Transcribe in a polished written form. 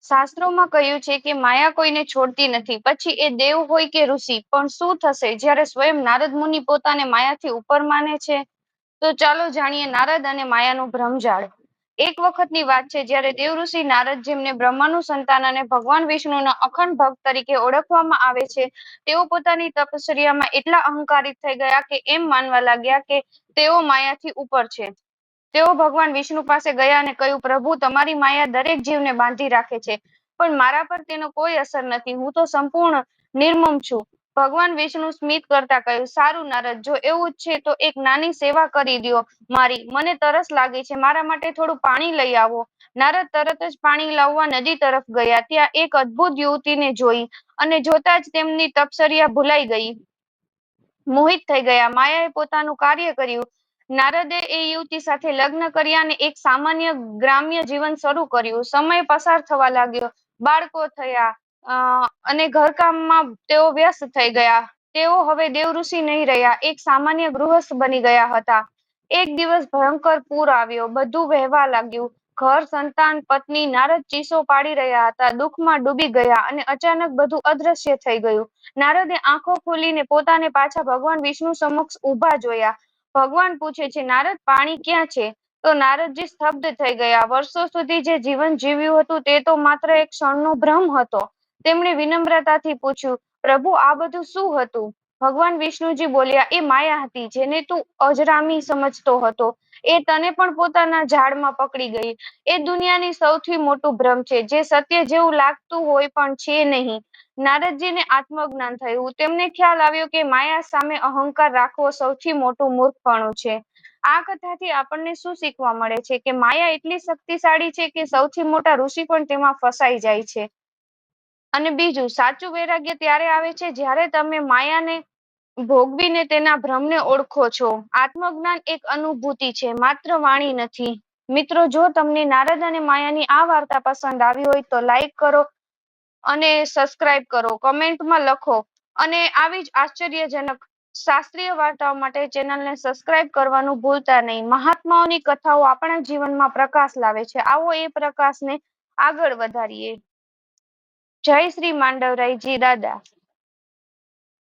શાસ્ત્રોમાં કહ્યું છે કે માયા કોઈને છોડતી નથી, પછી એ દેવ હોય કે ઋષિ. પણ શું થશે જ્યારે સ્વયં નારદ મુનિ પોતાને માયાથી ઉપર માને છે? તો ચાલો જાણીએ નારદ અને માયાનું ભ્રમજાળ. એક વખતની વાત છે જ્યારે દેવઋષિ નારદ, જેમને બ્રહ્માનું સંતાન અને ભગવાન વિષ્ણુના અખંડ ભક્ત તરીકે ઓળખવામાં આવે છે, તેઓ પોતાની તપશ્ચર્યામાં એટલા અહંકારિત થઈ ગયા કે એમ માનવા લાગ્યા કે તેઓ માયાથી ઉપર છે. તેઓ ભગવાન વિષ્ણુ પાસે ગયા અને કહ્યું, પ્રભુ, તમારી માયા દરેક જીવને બાંધી રાખે છે, પણ મારા પર તેનો કોઈ અસર નથી. હું તો સંપૂર્ણ નિર્મમ છું. ભગવાન વિષ્ણુ સ્મિત કરતા કહ્યું, સારું નારદ, જો એવું જ છે તો એક નાની સેવા કરી દ્યો મારી. મને તરસ લાગી છે, મારા માટે થોડું પાણી લઈ આવો. નારદ તરત જ પાણી લાવવા નદી તરફ ગયા. ત્યાં એક અદ્ભુત યુવતીને જોઈ અને જોતા જ તેમની તપશ્ચર્યા ભૂલાઈ ગઈ. મોહિત થઈ ગયા. માયાએ પોતાનું કાર્ય કર્યું. નારદે એ યુવતી સાથે લગ્ન કર્યા અને એક સામાન્ય ગ્રામ્ય જીવન શરૂ કર્યું. સમય પસાર થવા લાગ્યો. બાળકો થયા અને ઘરકામમાં તેઓ વ્યસ્ત થઈ ગયા. તેઓ હવે દેવઋષિ નહીં રહ્યા, એક સામાન્ય ગૃહસ્થ બની ગયા હતા. એક દિવસ ભયંકર પૂર આવ્યો. બધું વહેવા લાગ્યું. ઘર, સંતાન, પત્ની. નારદ ચીસો પાડી રહ્યા હતા, દુઃખમાં ડૂબી ગયા અને અચાનક બધું અદ્રશ્ય થઈ ગયું. નારદે આંખો ખોલીને પોતાને પાછા ભગવાન વિષ્ણુ સમક્ષ ઊભા જોયા. ભગવાન પૂછે છે, નારદ, પાણી ક્યાં છે? તો નારદજી સ્તબ્ધ થઈ ગયા. વર્ષો સુધી જે જીવન જીવ્યું હતું તે તો માત્ર એક ક્ષણનો ભ્રમ હતો. તેમણે વિનમ્રતાથી પૂછ્યું, પ્રભુ, આ બધું શું હતું? ભગવાન વિષ્ણુજી બોલ્યા, એ માયા હતી, જેને તું અજરામી સમજતો હતો. એ તને પણ પોતાના જાળમાં પકડી ગઈ. એ દુનિયાની સૌથી મોટું ભ્રમ છે, જે સત્ય જેવું લાગતું હોય પણ છે નહીં. નારદજીને આત્મજ્ઞાન થયું. તેમને ખ્યાલ આવ્યો કે માયા સામે અહંકાર રાખવો સૌથી મોટું મૂર્ખપણું છે. આ કથાથી આપણને શું શીખવા મળે છે? કે માયા એટલી શક્તિશાળી છે કે સૌથી મોટા ઋષિ પણ તેમાં ફસાઈ જાય છે. અને બીજું, સાચું વૈરાગ્ય ત્યારે આવે છે જ્યારે તમે માયાને ભોગવીને તેના ભ્રમને ઓળખો છો. આત્મજ્ઞાન એક અનુભૂતિ છે, માત્ર વાણી નથી. મિત્રો, જો તમને નારદ અને માયાની આ વાર્તા પસંદ આવી હોય તો લાઈક કરો અને સબસ્ક્રાઇબ કરો, કમેન્ટમાં લખો અને આવી જ આશ્ચર્યજનક શાસ્ત્રીય વાર્તાઓ માટે ચેનલને સબસ્ક્રાઇબ કરવાનું ભૂલતા નહીં. મહાત્માઓની કથાઓ આપણા જીવનમાં પ્રકાશ લાવે છે. આવો એ પ્રકાશને આગળ વધારીએ. જય શ્રી માંડવરાયજી દાદા.